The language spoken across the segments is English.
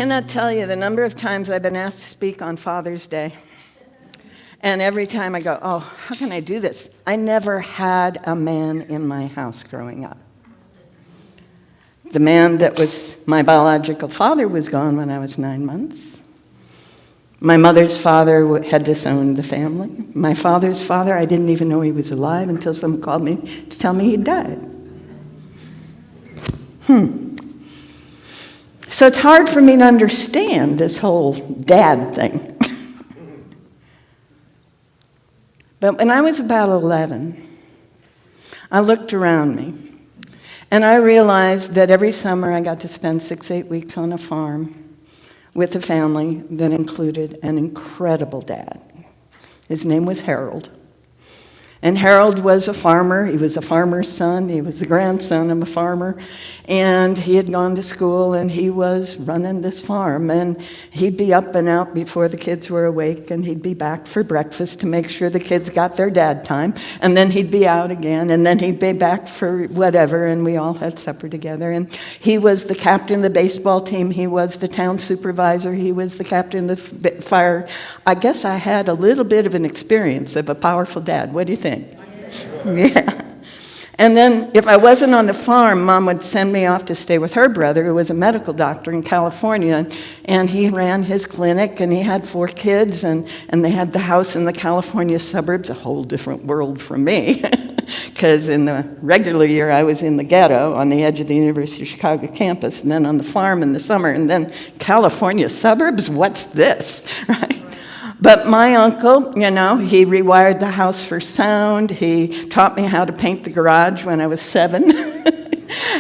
cannot tell you the number of times I've been asked to speak on Father's Day. And every time I go, oh, how can I do this? I never had a man in my house growing up. The man that was my biological father was gone when I was 9 months. My mother's father had disowned the family. My father's father, I didn't even know he was alive until someone called me to tell me he'd died. So it's hard for me to understand this whole dad thing. But when I was about 11, I looked around me, and I realized that every summer I got to spend 6-8 weeks on a farm with a family that included an incredible dad. His name was Harold. And Harold was a farmer. He was a farmer's son. He was the grandson of a farmer. And he had gone to school, and he was running this farm. And he'd be up and out before the kids were awake, and he'd be back for breakfast to make sure the kids got their dad time. And then he'd be out again, and then he'd be back for whatever, and we all had supper together. And he was the captain of the baseball team. He was the town supervisor. He was the captain of the fire. I guess I had a little bit of an experience of a powerful dad. What do you think? Yeah. And then if I wasn't on the farm, Mom would send me off to stay with her brother, who was a medical doctor in California, and he ran his clinic, and he had 4 kids, and they had the house in the California suburbs, a whole different world from me, because in the regular year I was in the ghetto on the edge of the University of Chicago campus, and then on the farm in the summer, and then California suburbs, what's this, right? But my uncle, he rewired the house for sound. He taught me how to paint the garage when I was 7.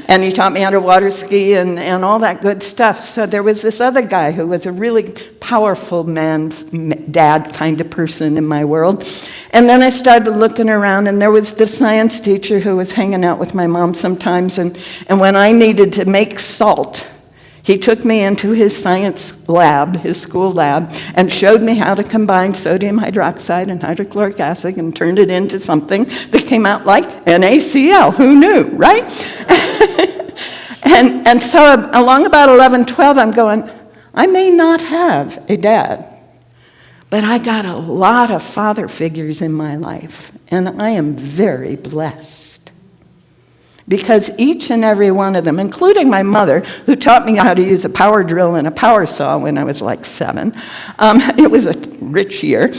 And he taught me how to water ski and all that good stuff. So there was this other guy who was a really powerful dad kind of person in my world. And then I started looking around, and there was the science teacher who was hanging out with my mom sometimes. And when I needed to make salt, he took me into his science lab, his school lab, and showed me how to combine sodium hydroxide and hydrochloric acid and turned it into something that came out like NaCl. Who knew, right? and so along about 11, 12, I'm going, I may not have a dad, but I got a lot of father figures in my life, and I am very blessed. Because each and every one of them, including my mother, who taught me how to use a power drill and a power saw when I was like 7, it was a rich year.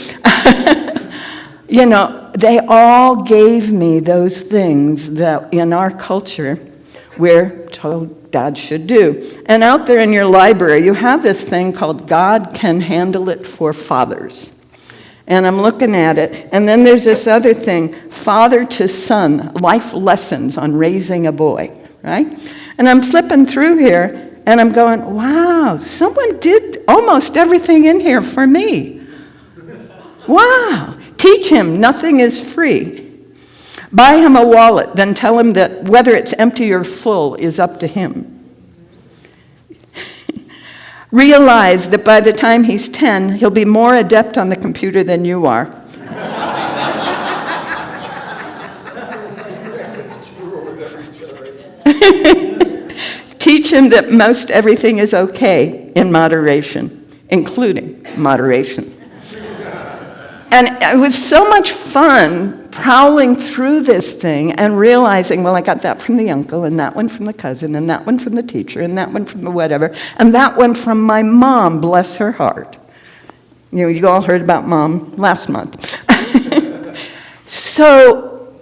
They all gave me those things that in our culture we're told dads should do. And out there in your library, you have this thing called God Can Handle It for Fathers. And I'm looking at it, and then there's this other thing, father to son, life lessons on raising a boy, right? And I'm flipping through here, and I'm going, wow, someone did almost everything in here for me. Wow. Teach him nothing is free. Buy him a wallet, then tell him that whether it's empty or full is up to him. Realize that by the time he's 10, he'll be more adept on the computer than you are. Teach him that most everything is okay in moderation, including moderation. And it was so much fun prowling through this thing and realizing, well, I got that from the uncle, and that one from the cousin, and that one from the teacher, and that one from the whatever, and that one from my mom, bless her heart. You all heard about Mom last month. So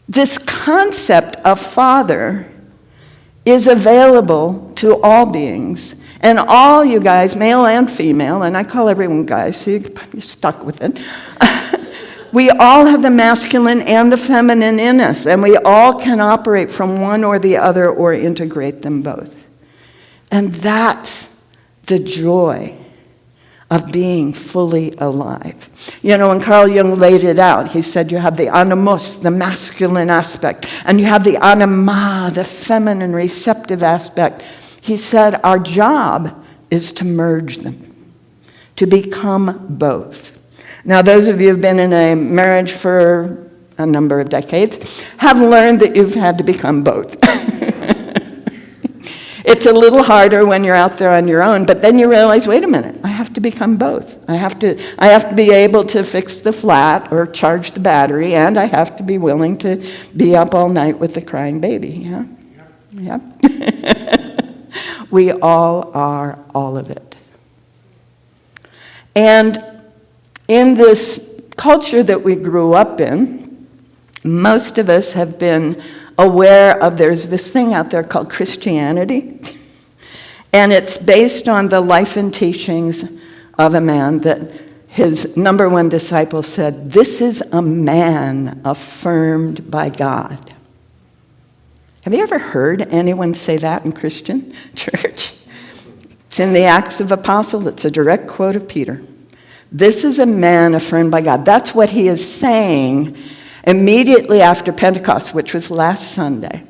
this concept of father is available to all beings. And all you guys, male and female, and I call everyone guys, so you're stuck with it. We all have the masculine and the feminine in us, and we all can operate from one or the other or integrate them both. And that's the joy of being fully alive. When Carl Jung laid it out, he said you have the animus, the masculine aspect, and you have the anima, the feminine receptive aspect. He said our job is to merge them, to become both. Now, those of you who have been in a marriage for a number of decades have learned that you've had to become both. It's a little harder when you're out there on your own, but then you realize, wait a minute, I have to become both. I have to be able to fix the flat or charge the battery, and I have to be willing to be up all night with the crying baby. Yeah? Yeah. We all are all of it. And in this culture that we grew up in, most of us have been aware of there's this thing out there called Christianity, and it's based on the life and teachings of a man that his number one disciple said, "This is a man affirmed by God." Have you ever heard anyone say that in Christian church? It's in the Acts of Apostles. It's a direct quote of Peter. This is a man affirmed by God. That's what he is saying immediately after Pentecost, which was last Sunday.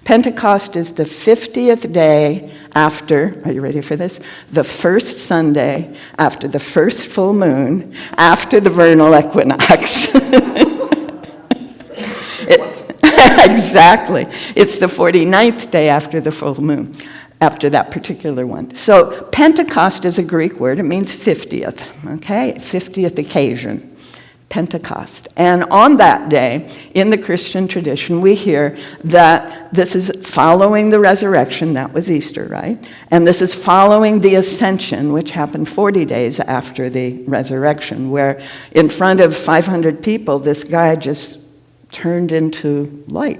Pentecost is the 50th day after, are you ready for this? The first Sunday after the first full moon, after the vernal equinox. Exactly. It's the 49th day after the full moon, after that particular one. So Pentecost is a Greek word. It means 50th, okay? 50th occasion, Pentecost. And on that day, in the Christian tradition, we hear that this is following the resurrection. That was Easter, right? And this is following the ascension, which happened 40 days after the resurrection, where in front of 500 people, this guy just turned into light.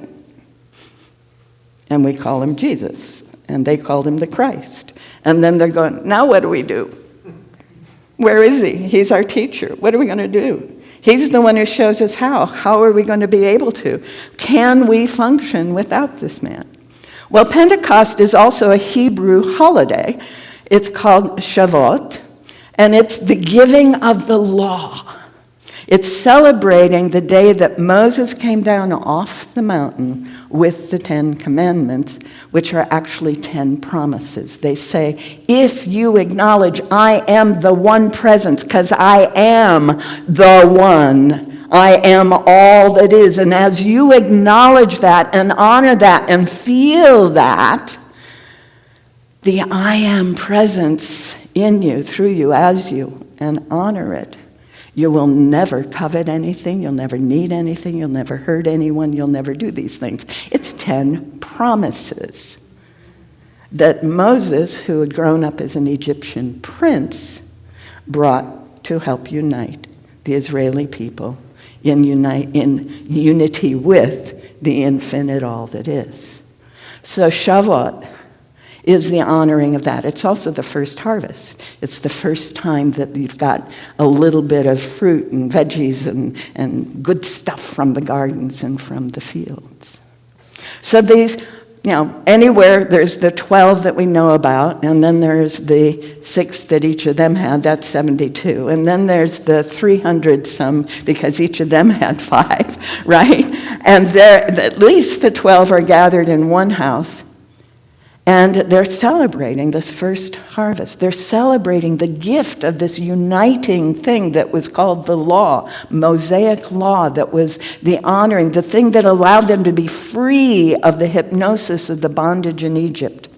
And we call him Jesus. And they called him the Christ. And then they're going, now what do we do? Where is he? He's our teacher. What are we going to do? He's the one who shows us how. How are we going to be able to? Can we function without this man? Well, Pentecost is also a Hebrew holiday. It's called Shavuot. And it's the giving of the law. It's celebrating the day that Moses came down off the mountain with the 10 Commandments, which are actually 10 promises. They say, if you acknowledge I am the one presence, because I am the one, I am all that is, and as you acknowledge that and honor that and feel that, the I am presence in you, through you, as you, and honor it, you will never covet anything, you'll never need anything, you'll never hurt anyone, you'll never do these things. It's 10 promises that Moses, who had grown up as an Egyptian prince, brought to help unite the Israeli people in unity with the infinite all that is. So Shavuot is the honoring of that. It's also the first harvest. It's the first time that you've got a little bit of fruit and veggies and good stuff from the gardens and from the fields. So these, anywhere there's the 12 that we know about, and then there's the 6 that each of them had, that's 72. And then there's the 300 some, because each of them had 5, right? And at least the 12 are gathered in one house. And they're celebrating this first harvest. They're celebrating the gift of this uniting thing that was called the law, Mosaic law, that was the honoring, the thing that allowed them to be free of the hypnosis of the bondage in Egypt.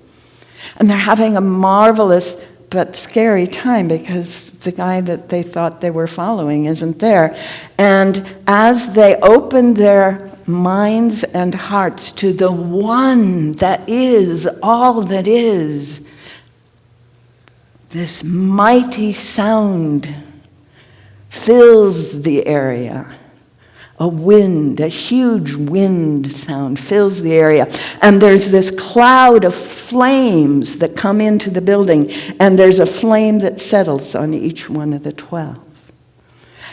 And they're having a marvelous but scary time because the guy that they thought they were following isn't there. And as they open their minds and hearts to the one that is all that is, this mighty sound fills the area. A huge wind sound fills the area. And there's this cloud of flames that come into the building, and there's a flame that settles on each one of the 12.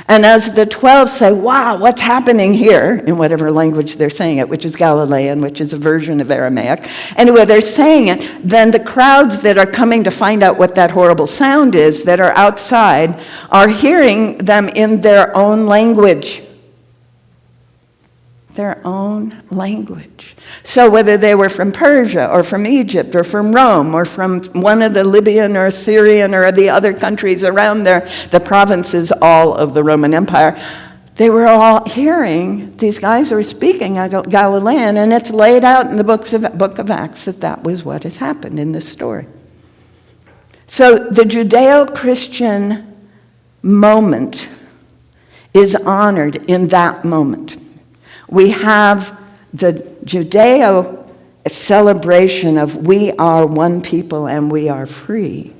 And as the 12 say, wow, what's happening here, in whatever language they're saying it, which is Galilean, which is a version of Aramaic. Anyway, they're saying it, then the crowds that are coming to find out what that horrible sound is, that are outside, are hearing them in their own language. Their own language. So whether they were from Persia or from Egypt or from Rome or from one of the Libyan or Syrian or the other countries around there, the provinces all of the Roman Empire, they were all hearing, these guys were speaking Galilean, and it's laid out in the book of Acts that was what has happened in this story. So the Judeo-Christian moment is honored in that moment. We have the Judeo celebration of we are one people and we are free.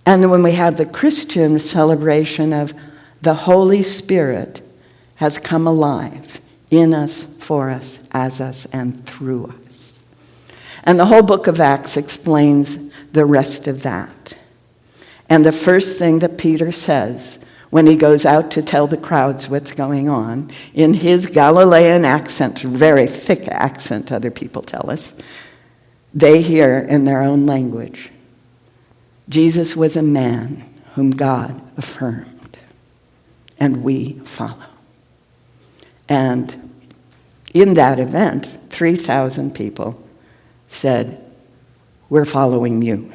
And then when we have the Christian celebration of the Holy Spirit has come alive in us, for us, as us, and through us. And the whole book of Acts explains the rest of that. And the first thing that Peter says when he goes out to tell the crowds what's going on, in his Galilean accent, very thick accent, other people tell us, they hear in their own language, Jesus was a man whom God affirmed, and we follow. And in that event, 3,000 people said, we're following you.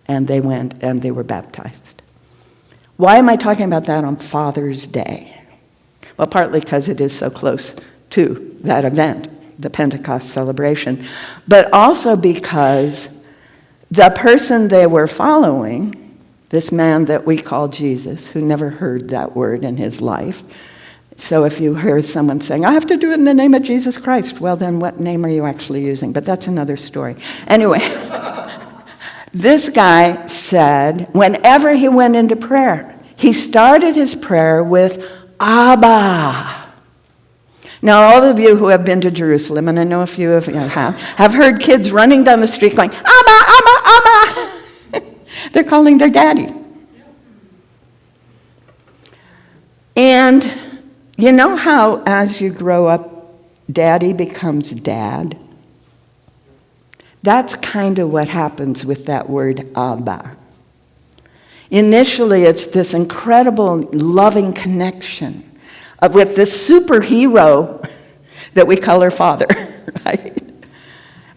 And they went and they were baptized. Why am I talking about that on Father's Day? Well, partly because it is so close to that event, the Pentecost celebration, but also because the person they were following, this man that we call Jesus, who never heard that word in his life. So if you hear someone saying, I have to do it in the name of Jesus Christ, well, then what name are you actually using? But that's another story. Anyway, this guy said, whenever he went into prayer, he started his prayer with Abba. Now, all of you who have been to Jerusalem, and I know a few of you have heard kids running down the street going, Abba, Abba, Abba. They're calling their daddy. And you know how as you grow up, daddy becomes dad? That's kind of what happens with that word Abba. Initially, it's this incredible loving connection with this superhero that we call our father, right?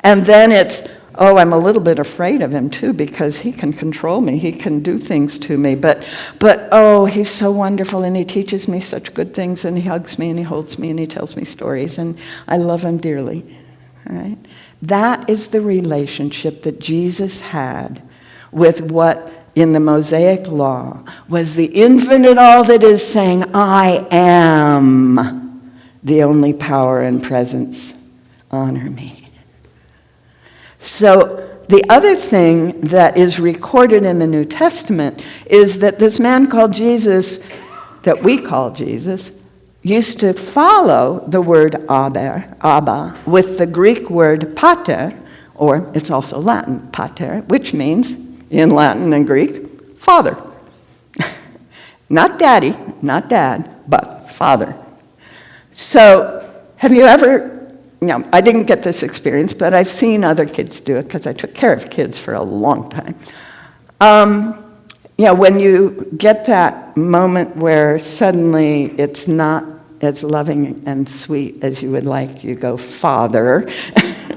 And then it's, oh, I'm a little bit afraid of him too because he can control me. He can do things to me. But oh, he's so wonderful and he teaches me such good things and he hugs me and he holds me and he tells me stories and I love him dearly, all right? That is the relationship that Jesus had with what in the Mosaic law was the infinite all that is saying, I am the only power and presence. Honor me. So the other thing that is recorded in the New Testament is that this man called Jesus, that we call Jesus, used to follow the word Abba with the Greek word pater, or it's also Latin, pater, which means, in Latin and Greek, father. Not daddy, not dad, but father. So, have you ever, I didn't get this experience, but I've seen other kids do it because I took care of kids for a long time. When you get that moment where suddenly it's not as loving and sweet as you would like, you go, Father,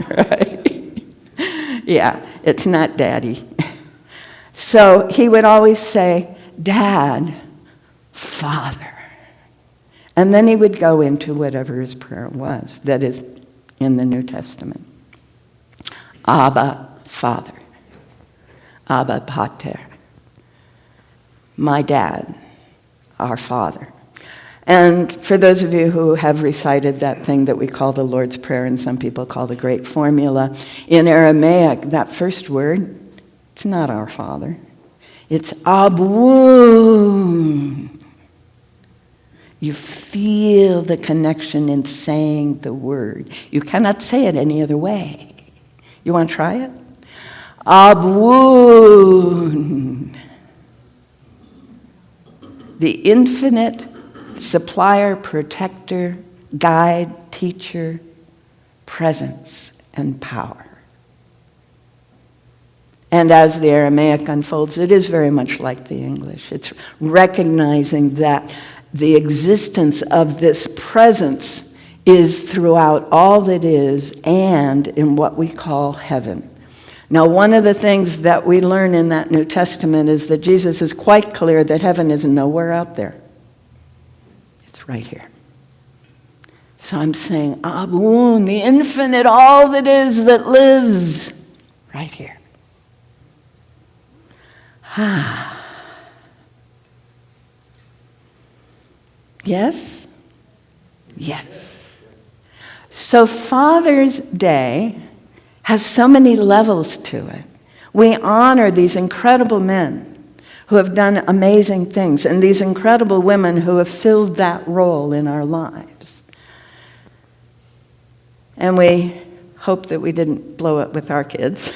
right? Yeah, it's not daddy. So he would always say, Dad, Father. And then he would go into whatever his prayer was that is in the New Testament. Abba, Father. Abba, Pater. My dad, our Father. And for those of you who have recited that thing that we call the Lord's Prayer and some people call the Great Formula, in Aramaic, that first word, it's not our Father. It's Abun. You feel the connection in saying the word. You cannot say it any other way. You want to try it? Abun. The infinite supplier, protector, guide, teacher, presence, and power. And as the Aramaic unfolds, it is very much like the English. It's recognizing that the existence of this presence is throughout all that is and in what we call heaven. Now, one of the things that we learn in that New Testament is that Jesus is quite clear that heaven is nowhere out there. It's right here. So I'm saying, Abba, the infinite, all that is, that lives, right here. Yes? Yes. So Father's Day has so many levels to it. We honor these incredible men who have done amazing things, and these incredible women who have filled that role in our lives. And we hope that we didn't blow it with our kids.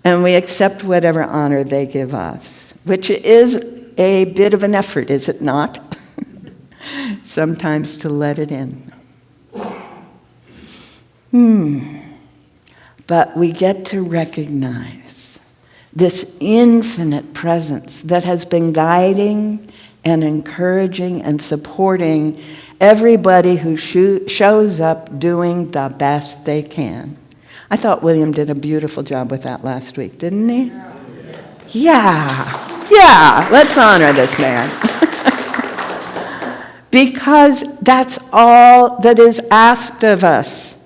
And we accept whatever honor they give us, which is a bit of an effort, is it not? Sometimes to let it in. But we get to recognize this infinite presence that has been guiding and encouraging and supporting everybody who shows up doing the best they can. I thought William did a beautiful job with that last week, didn't he? Yeah, let's honor this man. Because that's all that is asked of us.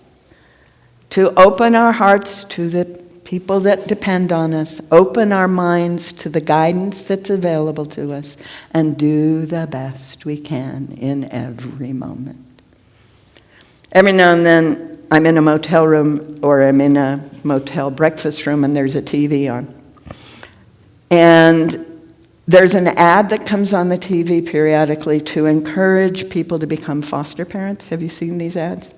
To open our hearts to the people that depend on us, open our minds to the guidance that's available to us, and do the best we can in every moment. Every now and then, I'm in a motel room, or I'm in a motel breakfast room, and there's a TV on. And there's an ad that comes on the TV periodically to encourage people to become foster parents. Have you seen these ads?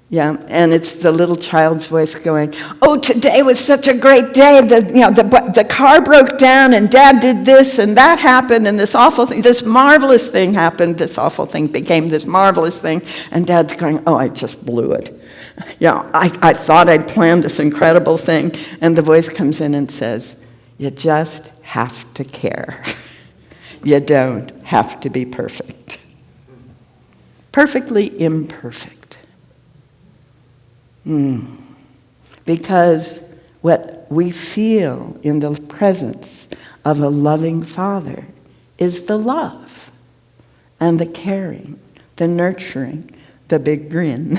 Yeah, and it's the little child's voice going, "Oh, today was such a great day. The car broke down, and Dad did this, and that happened, and this awful thing, this marvelous thing happened. This awful thing became this marvelous thing." And Dad's going, "Oh, I just blew it. I thought I'd planned this incredible thing." And the voice comes in and says, "You just have to care. You don't have to be perfect. Perfectly imperfect." Because what we feel in the presence of a loving Father is the love and the caring, the nurturing, the big grin.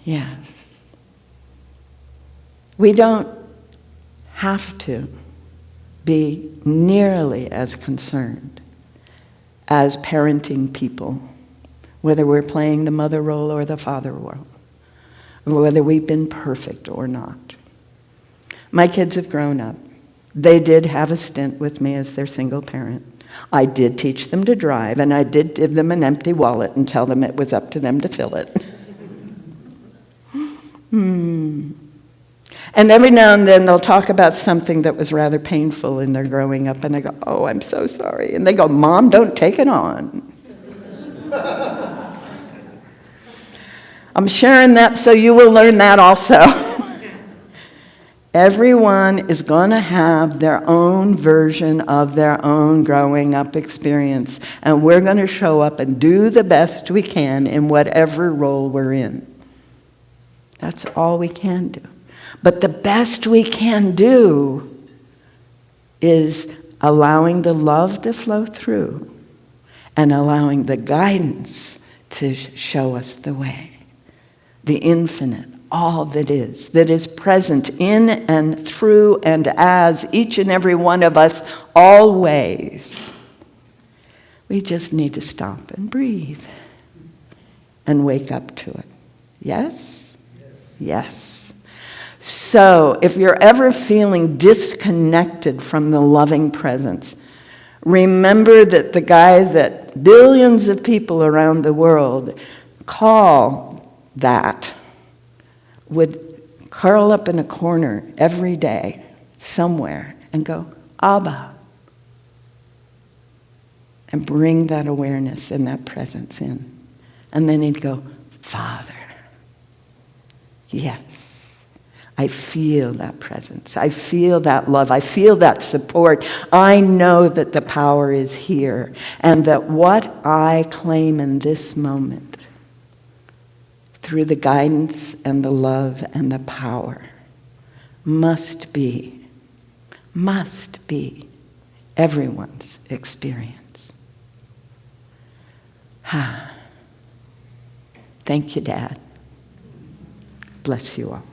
Yes. We don't have to be nearly as concerned as parenting people, whether we're playing the mother role or the father role, whether we've been perfect or not. My kids have grown up. They did have a stint with me as their single parent. I did teach them to drive, and I did give them an empty wallet and tell them it was up to them to fill it. And every now and then they'll talk about something that was rather painful in their growing up, and I go, "Oh, I'm so sorry." And they go, "Mom, don't take it on." I'm sharing that so you will learn that also. Everyone is going to have their own version of their own growing up experience, and we're going to show up and do the best we can in whatever role we're in. That's all we can do. But the best we can do is allowing the love to flow through and allowing the guidance to show us the way. The infinite, all that is present in and through and as each and every one of us always. We just need to stop and breathe and wake up to it. Yes? Yes. So, if you're ever feeling disconnected from the loving presence, remember that the guy that billions of people around the world call that would curl up in a corner every day somewhere and go, "Abba," and bring that awareness and that presence in. And then he'd go, "Father." Yes, I feel that presence. I feel that love. I feel that support. I know that the power is here, and that what I claim in this moment, through the guidance and the love and the power, must be everyone's experience. Thank you, Dad. Bless you all.